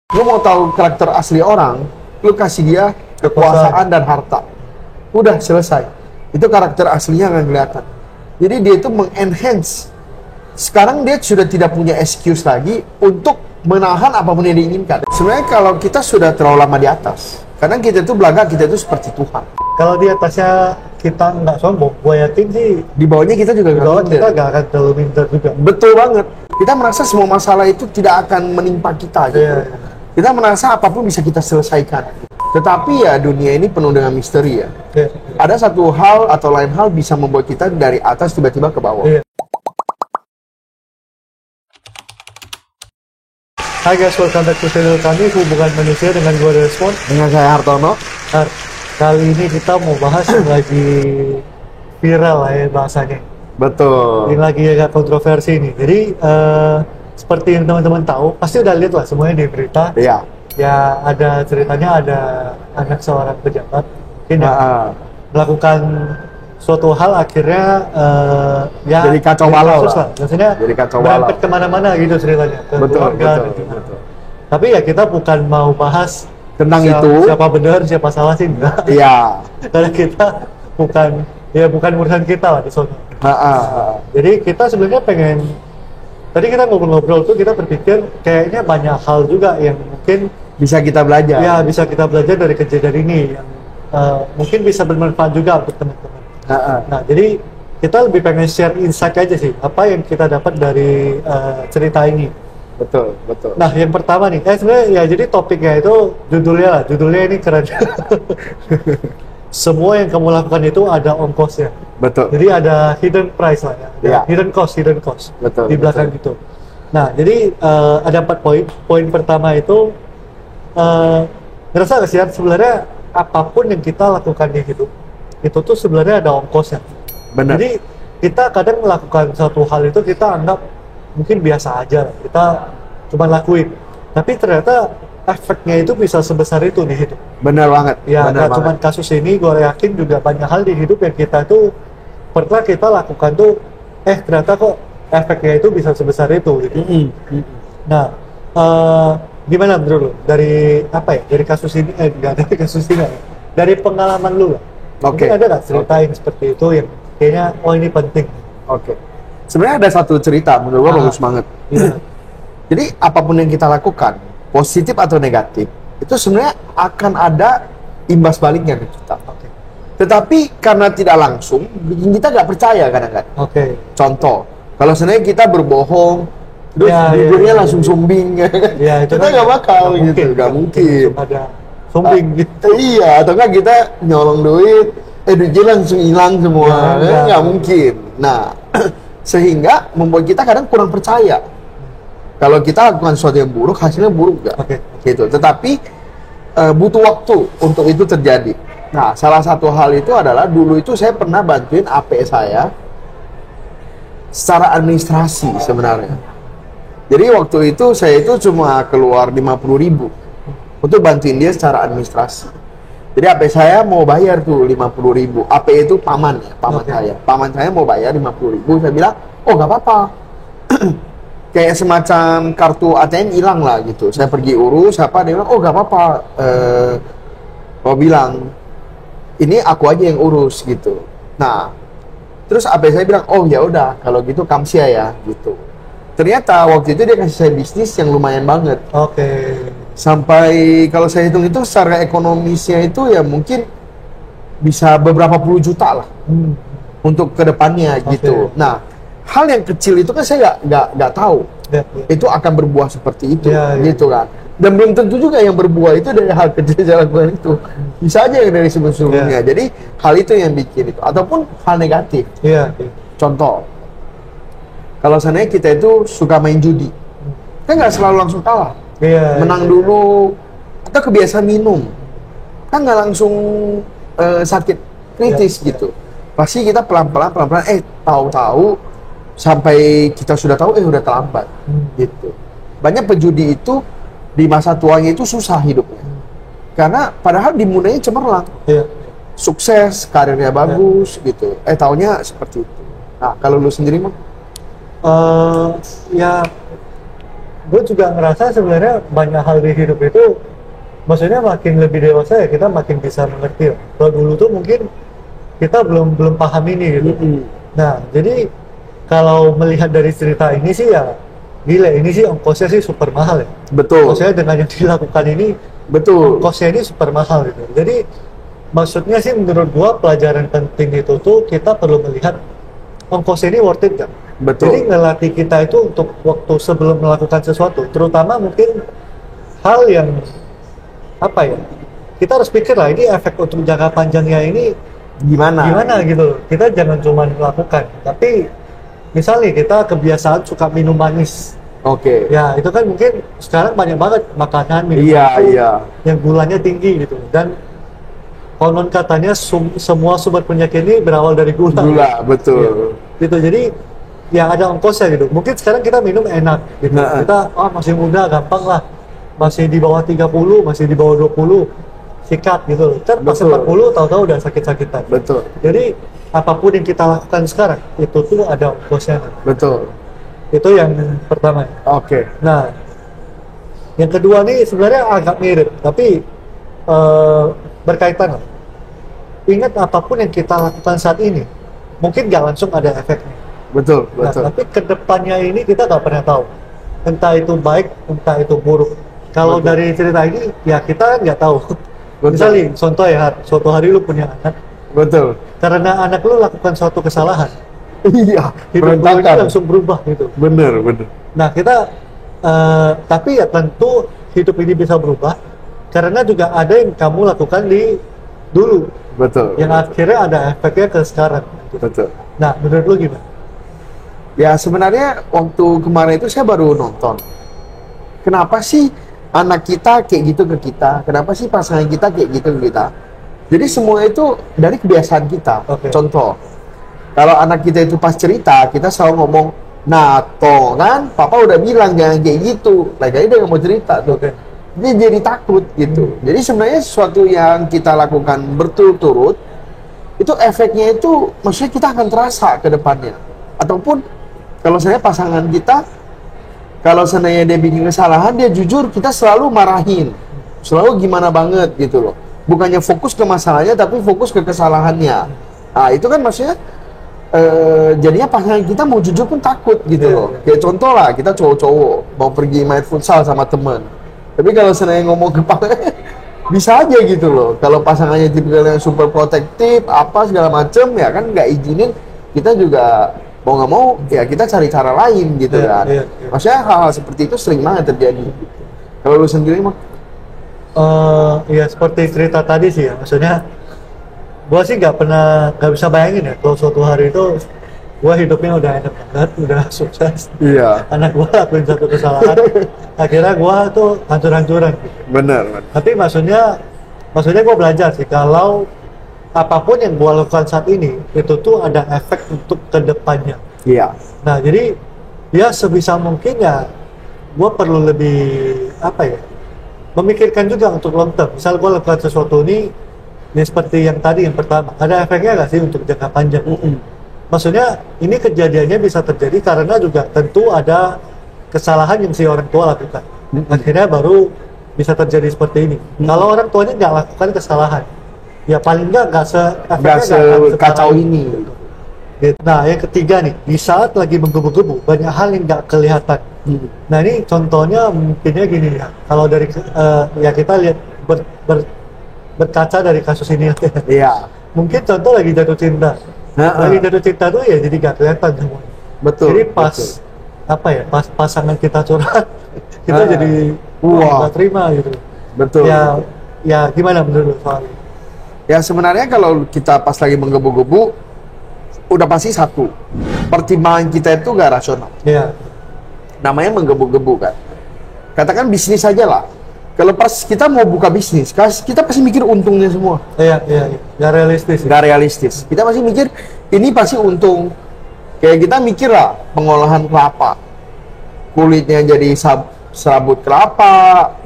Lu mau tahu karakter asli orang, lu kasih dia kekuasaan dan harta. Udah selesai. Itu karakter aslinya akan kelihatan. Jadi dia itu mengenhance. Sekarang dia sudah tidak punya excuse lagi untuk menahan apapun yang diinginkan. Sebenarnya kalau kita sudah terlalu lama di atas, kadang kita itu belaga, kita itu seperti Tuhan. Kalau di atasnya kita nggak sombong, gue yakin sih Di bawahnya kita juga di bawah nggak kita minder. nggak akan terlalu minder juga. Betul banget. Kita merasa semua masalah itu tidak akan menimpa kita gitu. Iya. Kita merasa apapun bisa kita selesaikan. Tetapi ya dunia ini penuh dengan misteri ya. Iya. Ada satu hal atau lain hal bisa membuat kita dari atas tiba-tiba ke bawah. Iya. Hai guys, welcome back to channel kami Hubungan Manusia dengan gue Desmond. Dengan saya Hartono. Nah, kali ini kita mau bahas yang lagi viral lah ya bahasanya. Betul. Yang lagi agak kontroversi nih. Jadi seperti yang teman-teman tahu, pasti udah lihat lah semuanya di berita. Iya. Ya ada ceritanya ada anak seorang pejabat mungkin yang Nah, melakukan suatu hal akhirnya ya Jadi kacau balau kasus lah. Maksudnya Jadi kacau berangkat balau. kemana-mana gitu ceritanya ke betul, keluarga betul, dan gimana. betul. Tapi ya kita bukan mau bahas Tentang itu. siapa benar siapa salah sih enggak. Iya. Karena kita bukan urusan kita lah di sana. Jadi kita sebenarnya pengen, tadi kita ngobrol-ngobrol tuh kita berpikir kayaknya banyak hal juga yang mungkin Bisa kita belajar. ya bisa kita belajar dari kejadian ini yang mungkin bisa bermanfaat juga untuk teman-teman. Nah, jadi kita lebih pengen share insight aja sih, apa yang kita dapat dari cerita ini. Betul, betul. Nah, yang pertama nih, sebenarnya ya jadi topiknya itu judulnya ini keren. Semua yang kamu lakukan itu ada ongkosnya. Betul. Jadi ada hidden price lah ya, ada Iya. hidden cost Betul, di belakang betul. gitu. Nah, jadi ada 4 poin. Poin pertama itu ngerasa kasihan sebenarnya apapun yang kita lakukan di hidup itu tuh sebenarnya ada ongkosnya. Benar. Jadi kita kadang melakukan satu hal itu kita anggap mungkin biasa aja, kita cuma lakuin. Tapi ternyata efeknya itu bisa sebesar itu di hidup. Benar banget. Ya, Benar nggak cuma banget. kasus ini, gue yakin juga banyak hal di hidup yang kita tuh pernah kita lakukan tuh, ternyata kok efeknya itu bisa sebesar itu gitu. Nah, gimana menurut lu? Dari apa ya? Dari kasus ini, nggak dari kasus ini, dari pengalaman lu lah. Oke. Mungkin ada nggak ceritain seperti itu yang kayaknya, oh ini penting. Oke. Sebenarnya ada satu cerita menurut gua bagus banget. Iya. Jadi apapun yang kita lakukan, positif atau negatif, itu sebenarnya akan ada imbas baliknya ke kita. Oke. Tetapi karena tidak langsung, bikin kita nggak percaya kadang-kadang. Oke. Contoh, kalau sebenarnya kita berbohong, terus Ya, jujurnya ya, ya, langsung ya. sumbing, Ya, itu kita kan nggak bakal nggak gitu, nggak mungkin. Ada sombing gitu. Iya, atau kan kita nyolong duit, duitnya langsung hilang semua, Ya, nggak mungkin. Nah, sehingga membuat kita kadang kurang percaya. Kalau kita lakukan sesuatu yang buruk, hasilnya buruk nggak? Oke. Gitu. Tetapi butuh waktu untuk itu terjadi. Nah, salah satu hal itu adalah dulu itu saya pernah bantuin AP saya secara administrasi sebenarnya. Jadi waktu itu saya itu cuma keluar 50.000 untuk bantuin dia secara administrasi. Jadi AP saya mau bayar tuh 50.000. AP itu paman ya, paman Oke. saya. Paman saya mau bayar 50.000. Saya bilang, oh nggak apa-apa. Kayak semacam kartu ATM hilang lah gitu. Saya pergi urus, apa dia bilang, oh nggak apa-apa. Mau bilang, ini aku aja yang urus gitu. Nah, terus AP saya bilang, oh ya udah, kalau gitu kamsia ya gitu. Ternyata waktu itu dia kasih saya bisnis yang lumayan banget. Oke. Sampai kalau saya hitung itu secara ekonomisnya itu ya mungkin bisa beberapa puluh juta lah untuk kedepannya Oke. gitu. Nah, hal yang kecil itu kan saya nggak tahu Ya, ya. itu akan berbuah seperti itu, Ya, ya. gitu kan. Dan belum tentu juga yang berbuah itu dari hal kecil yang saya lakukan itu. Bisa aja yang dari sebelum-sebelumnya. Ya. Jadi hal itu yang bikin itu, ataupun hal negatif. Iya. Iya. Contoh, kalau seandainya kita itu suka main judi, kan nggak selalu langsung kalah. Iya. Menang iya. dulu, atau kebiasaan minum, kan nggak langsung sakit kritis Ya, ya. gitu. Pasti kita pelan-pelan, tahu-tahu sampai kita sudah tahu, udah terlambat gitu. Banyak pejudi itu di masa tuanya itu susah hidupnya, karena padahal dimulainya cemerlang, Iya. sukses, karirnya bagus gitu. Taunya seperti itu. Nah, kalau lu sendiri mah? Ya gue juga ngerasa sebenarnya banyak hal di hidup itu, maksudnya makin lebih dewasa ya kita makin bisa mengerti. Kalau dulu tuh mungkin kita belum paham ini gitu. Nah, jadi kalau melihat dari cerita ini sih ya gila, ini sih ongkosnya sih super mahal ya. Betul. Maksudnya dengan yang dilakukan ini, Betul. ongkosnya ini super mahal gitu. Jadi maksudnya sih menurut gua pelajaran penting itu tuh kita perlu melihat ongkosnya ini worth it kan. Betul. Jadi ngelatih kita itu untuk waktu sebelum melakukan sesuatu, terutama mungkin hal yang apa ya, kita harus pikir lah ini efek untuk jangka panjangnya ini gimana gitu loh. Kita jangan cuma melakukan, tapi misalnya kita kebiasaan suka minum manis. Oke. Ya itu kan mungkin sekarang banyak banget makanan minuman Iya, itu iya. yang gulanya tinggi gitu, dan konon katanya semua sumber penyakit ini berawal dari gula. Gula, betul. Gitu, jadi yang ada ongkosnya gitu. Mungkin sekarang kita minum enak gitu. Nah. Kita masih muda, gampang lah. Masih di bawah 30, masih di bawah 20, sikat gitu loh. Kan pas Betul. 40 tahu-tahu udah sakit-sakitan. Betul. Jadi apapun yang kita lakukan sekarang itu tuh ada ongkosnya. Betul. Itu yang pertama. Oke. Nah, yang kedua nih sebenarnya agak mirip, tapi berkaitan lah. Ingat apapun yang kita lakukan saat ini, mungkin nggak langsung ada efeknya. Betul, Nah, betul. tapi kedepannya ini kita nggak pernah tahu. Entah itu baik, entah itu buruk. Kalau Betul. dari cerita ini, ya kita kan nggak tahu. Betul. Misalnya, contoh ya, suatu hari lu punya anak, Betul. karena anak lu lakukan suatu kesalahan, Iya, hidup lu ini berantakan. langsung berubah gitu. Bener, bener. Nah kita, tapi ya tentu hidup ini bisa berubah karena juga ada yang kamu lakukan di dulu Betul. yang akhirnya ada efeknya ke sekarang. Betul. Nah menurut lu gimana? Ya sebenarnya waktu kemarin itu saya baru nonton. Kenapa sih anak kita kayak gitu ke kita? Kenapa sih pasangan kita kayak gitu ke kita? Jadi semua itu dari kebiasaan kita. Oke. Contoh, kalau anak kita itu pas cerita, kita selalu ngomong, nah toh kan, papa udah bilang jangan kayak gitu. Lagi dia nggak mau cerita tuh. Oke. Dia jadi takut gitu. Jadi sebenarnya sesuatu yang kita lakukan berturut-turut, itu efeknya itu, maksudnya kita akan terasa ke depannya. Ataupun kalau saya pasangan kita, kalau seandainya dia bikin kesalahan, dia jujur, kita selalu marahin, selalu gimana banget gitu loh. Bukannya fokus ke masalahnya, tapi fokus ke kesalahannya. Nah itu kan maksudnya jadinya pasangan kita mau jujur pun takut gitu loh. Kayak contoh lah, kita cowok-cowok mau pergi main futsal sama temen, tapi kalau seandainya ngomong ke pasangan bisa aja gitu loh. Kalau pasangannya tipikal yang super protektif apa segala macem, ya kan nggak izinin, kita juga mau nggak mau ya kita cari cara lain gitu kan. Maksudnya hal-hal seperti itu sering banget terjadi. Kalau lu sendiri mah? Ya seperti cerita tadi sih ya, maksudnya gua sih nggak bisa bayangin ya kalau suatu hari itu gua hidupnya udah enak banget, udah sukses, Iya. anak gua lakuin satu kesalahan, akhirnya gua tuh hancur-hancuran gitu. Benar. Tapi maksudnya gua belajar sih kalau apapun yang gua lakukan saat ini itu tuh ada efek untuk kedepannya. Iya. Nah jadi ya sebisa mungkin ya gua perlu lebih apa ya, memikirkan juga untuk long term. Misal gua lakukan sesuatu ini ya seperti yang tadi yang pertama, ada efeknya nggak sih untuk jangka panjang? Maksudnya ini kejadiannya bisa terjadi karena juga tentu ada kesalahan yang si orang tua lakukan. Akhirnya baru bisa terjadi seperti ini. Kalau orang tuanya nggak lakukan kesalahan, ya paling nggak sekacau ini. Gitu. Nah yang ketiga nih, di saat lagi menggebu-gebu banyak hal yang nggak kelihatan. Nah ini contohnya mungkinnya gini ya, kalau dari ya kita lihat berkaca dari kasus ini. Iya. Mungkin contoh lagi jatuh cinta. Lagi jatuh cinta tuh ya jadi nggak kelihatan semuanya. Betul. Jadi pas betul. apa ya, pas pasangan kita curhat, kita jadi Wah. nggak terima gitu. Betul. Ya gimana menurut lu soal ini? Ya sebenarnya kalau kita pas lagi menggebu-gebu, udah pasti satu, pertimbangan kita itu gak rasional. Ya. Namanya menggebu-gebu kan. Katakan bisnis aja lah. Kalau pas kita mau buka bisnis, kita pasti mikir untungnya semua. Iya, nggak realistis. Nggak realistis. Kita pasti mikir, ini pasti untung. Kayak kita mikir lah, pengolahan kelapa. Kulitnya jadi serabut kelapa,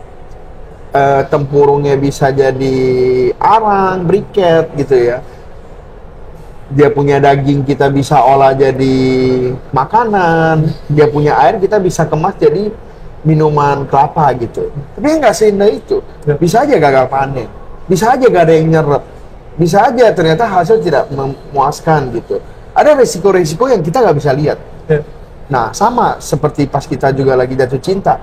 tempurungnya bisa jadi arang, briket gitu ya. Dia punya daging, kita bisa olah jadi makanan. Dia punya air, kita bisa kemas jadi minuman kelapa gitu. Tapi nggak seindah itu. Ya. Bisa aja gagal panen, bisa aja gak ada yang nyerap, bisa aja ternyata hasil tidak memuaskan gitu. Ada resiko-resiko yang kita nggak bisa lihat. Ya. Nah, sama seperti pas kita juga lagi jatuh cinta.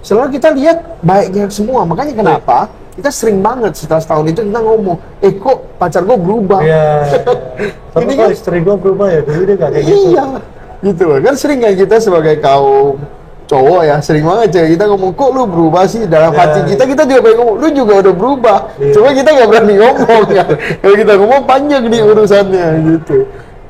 Selalu kita lihat baiknya semua. Makanya kenapa kita sering banget setelah setahun itu kita ngomong, kok pacar gue berubah. Iya. Tapi Ini kalau kan- istri gua berubah ya, dulu dia gak kayak gitu. Iya, gitu loh. Kan sering kan kita sebagai kaum cowok ya, sering banget cewek kita ngomong, kok lu berubah sih? Dalam Ya. hati kita juga pengen ngomong, lu juga udah berubah. Iya. Cuma kita nggak berani ngomong ya. Kalau kita ngomong panjang nih urusannya gitu.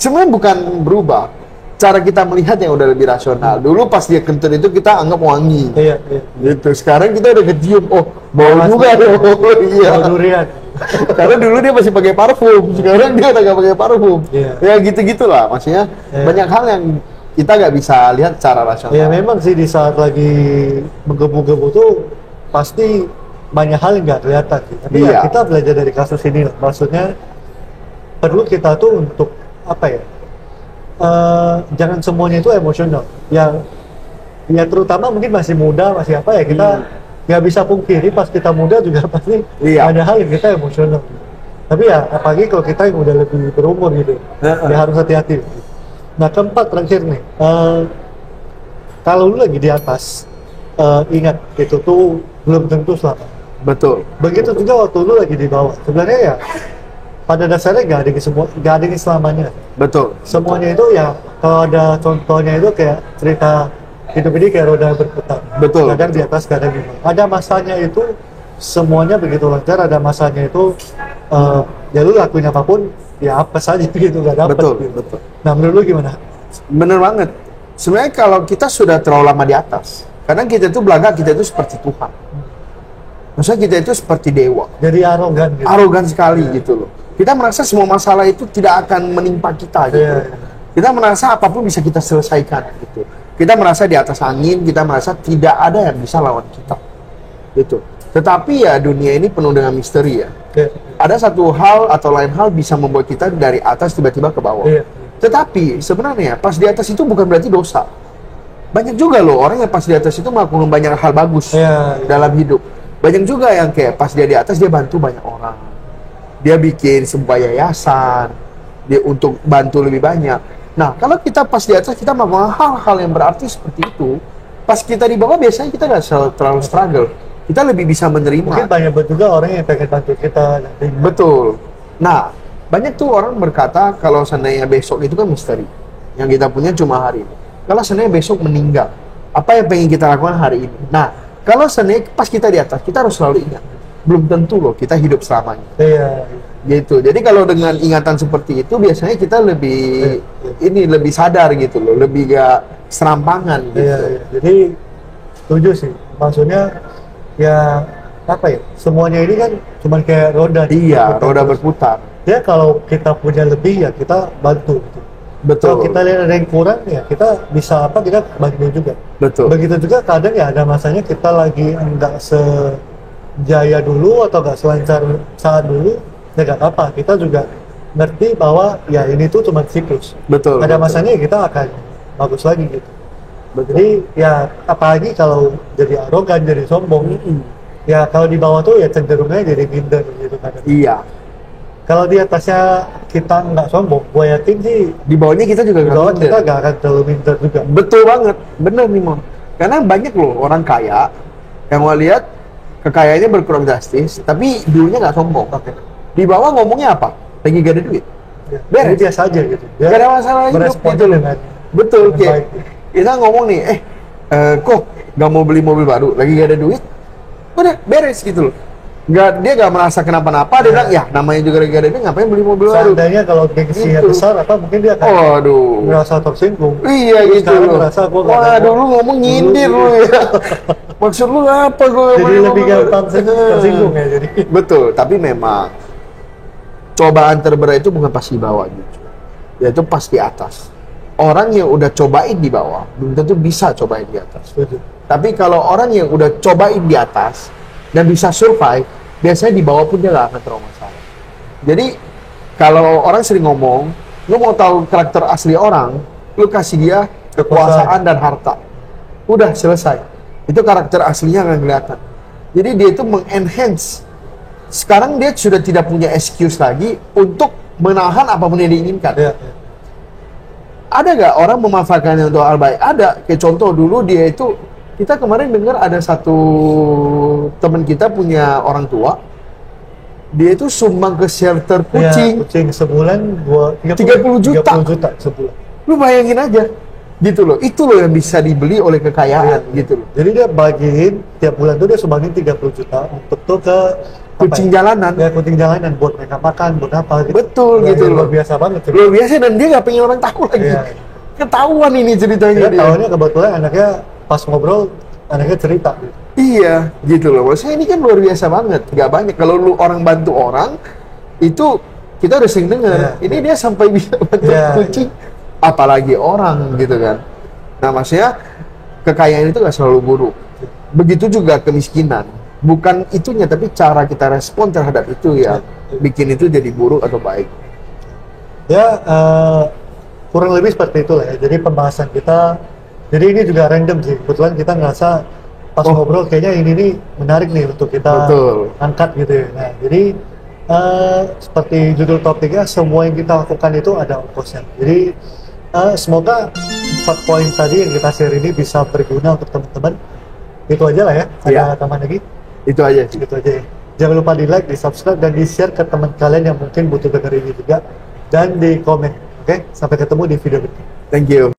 Sebenarnya bukan berubah, cara kita melihat yang udah lebih rasional. Dulu pas dia kentut itu kita anggap wangi. Iya, iya. Gitu. Sekarang kita udah kecium, oh bau Mas, juga dong. Iya. Bau durian. Karena dulu dia masih pakai parfum, sekarang dia udah nggak pakai parfum. Iya. Ya gitu-gitulah, maksudnya Iya. banyak hal yang kita nggak bisa lihat secara rasional. Ya memang sih di saat lagi menggebu-gebu tuh pasti banyak hal yang nggak kelihatan sih. Tapi Iya. ya kita belajar dari kasus ini lah. Maksudnya perlu kita tuh untuk apa ya? Jangan semuanya itu emosional. Ya terutama mungkin masih muda, masih apa ya, kita nggak bisa pungkiri pas kita muda juga pasti Iya. ada hal yang kita emosional. Tapi ya apalagi kalau kita yang udah lebih berumur gitu, ya harus hati-hati. Nah keempat terakhir nih, kalau lu lagi di atas, ingat itu tuh belum tentu selamat. Betul. Begitu juga waktu lu lagi di bawah. Sebenarnya ya pada dasarnya nggak ada yang selamanya. Betul. Semuanya itu ya kalau ada contohnya itu kayak cerita hidup ini kayak roda berputar. Betul. Kadang di atas, kadang di bawah. Ada masanya itu semuanya begitu lancar. Ada masanya itu ya lu lakuin apapun ya apa saja gitu nggak dapet. Betul. Gitu. Betul. Nah menurut lu gimana? Bener banget. Sebenarnya kalau kita sudah terlalu lama di atas, kadang kita itu belaga, kita itu seperti Tuhan. Maksudnya kita itu seperti dewa. Jadi arogan gitu. Arogan sekali gitu loh. Kita merasa semua masalah itu tidak akan menimpa kita gitu. Iya, iya. Kita merasa apapun bisa kita selesaikan gitu. Kita merasa di atas angin, kita merasa tidak ada yang bisa lawan kita. Gitu. Tetapi ya dunia ini penuh dengan misteri ya. Iya. Ada satu hal atau lain hal bisa membuat kita dari atas tiba-tiba ke bawah. Iya. Tetapi sebenarnya pas di atas itu bukan berarti dosa. Banyak juga loh orang yang pas di atas itu melakukan banyak hal bagus Iya, iya. dalam hidup. Banyak juga yang kayak pas dia di atas dia bantu banyak orang. Dia bikin sebuah yayasan, dia untuk bantu lebih banyak. Nah, kalau kita pas di atas kita melakukan hal-hal yang berarti seperti itu, pas kita di bawah biasanya kita nggak terlalu struggle. Kita lebih bisa menerima. Mungkin banyak juga orang yang pengen bantu kita nanti. Betul. Nah, banyak tuh orang berkata kalau seandainya besok itu kan misteri. Yang kita punya cuma hari ini. Kalau seandainya besok meninggal, apa yang pengen kita lakukan hari ini? Nah, kalau seandainya pas kita di atas, kita harus selalu ingat. Belum tentu loh kita hidup selamanya. Iya. Gitu. Jadi kalau dengan ingatan seperti itu, biasanya kita lebih lebih sadar gitu loh, lebih gak serampangan gitu. Iya, iya. Jadi setuju sih. Maksudnya ya apa ya? Semuanya ini kan cuma kayak roda. Iya, berputar roda terus. berputar. Ya kalau kita punya lebih ya kita bantu gitu. Betul. Kalau kita lihat ada yang kurang ya kita bisa apa kita bantu juga. Betul. Begitu juga kadang ya ada masanya kita lagi enggak sejaya dulu atau enggak selancar saat dulu ya nggak apa. Kita juga ngerti bahwa ya ini tuh cuma siklus. Betul. Ada betul. masanya kita akan bagus lagi gitu. Betul. Jadi ya apalagi kalau jadi arogan, jadi sombong. Ya kalau di bawah tuh ya cenderungnya jadi minder gitu kan. Iya. Kalau di atasnya kita nggak sombong, gue yakin sih Di bawahnya kita juga di nggak bawah minder. kita nggak akan terlalu minder juga. Betul banget, bener nih Mon. Karena banyak loh orang kaya yang mau lihat kekayaannya berkurang drastis, tapi dulunya nggak sombong. Oke. Di bawah ngomongnya apa? Lagi gak ada duit. Ya, Beres. jadi biasa aja gitu. Dia Gak ada masalah hidup meresponnya gitu loh. dengan Betul, dengan kayak baik. kita ngomong nih, kok gak mau beli mobil baru, lagi gak ada duit, udah beres gitu loh. Dia gak merasa kenapa-napa, dia bilang, ya namanya juga lagi gak ada duit, ngapain beli mobil baru? Seandainya kalau gengsinya Gitu. besar apa mungkin dia akan Waduh. merasa tersinggung. Iya Terus gitu sekarang loh. merasa gua nggak Wah mau. dulu ngomong nyindir Dulu, lu ya. Maksud lu apa gue? Jadi lebih gampang tersinggung ya jadi. Betul, tapi memang cobaan terberat itu bukan pas di bawah gitu. Yaitu pas di atas. Orang yang udah cobain di bawah belum tentu bisa cobain di atas. Setuju. Tapi kalau orang yang udah cobain di atas dan bisa survive, biasanya di bawah pun dia gak akan terlalu masalah. Jadi kalau orang sering ngomong, lu mau tahu karakter asli orang, lu kasih dia kekuasaan dan harta. Udah selesai. Itu karakter aslinya akan kelihatan. Jadi dia itu mengenhance. Sekarang dia sudah tidak punya excuse lagi untuk menahan apapun yang diinginkan. Ya. Ada nggak orang memanfaatkannya untuk hal baik? Ada. Kayak contoh dulu dia itu, kita kemarin dengar ada satu teman kita punya orang tua, dia itu sumbang ke shelter kucing. Ya, kucing sebulan 30 juta. 30 juta sebulan. Lu bayangin aja, gitu loh. Itu loh yang bisa dibeli oleh kekayaan, gitu loh. Jadi dia bagiin tiap bulan tuh dia sumbangin 30 juta untuk tuh ke Kucing jalanan. Ya, kucing jalanan buat mereka makan, buat apa gitu. Betul, gitu loh. Luar biasa banget. Luar biasa, dan dia nggak pengen orang tahu lagi. Iya. Ketahuan ini ceritanya Dia dia. tahunya kebetulan anaknya pas ngobrol, anaknya cerita gitu. Iya, gitu loh. Maksudnya ini kan luar biasa banget. Nggak banyak. Kalau lu orang bantu orang, itu kita udah sering dengar. Iya, Ini dia sampai bisa bantu Iya, kucing, apalagi orang, gitu kan. Nah, maksudnya kekayaan itu nggak selalu buruk. Begitu juga kemiskinan. Bukan itunya, tapi cara kita respon terhadap itu ya bikin itu jadi buruk atau baik. Ya, kurang lebih seperti itulah ya. Jadi pembahasan kita, jadi ini juga random sih. Kebetulan kita ngerasa pas ngobrol kayaknya ini nih menarik nih untuk kita angkat gitu ya. Nah, jadi seperti judul topiknya, semua yang kita lakukan itu ada ongkosnya. Jadi semoga 4 poin tadi yang kita share ini bisa berguna untuk teman-teman. Itu aja lah ya. Ada tambahan lagi? Itu aja sih. Itu aja ya. Jangan lupa di like, di subscribe, dan di share ke teman kalian yang mungkin butuh denger ini juga. Dan di komen. Oke, sampai ketemu di video berikutnya. Thank you.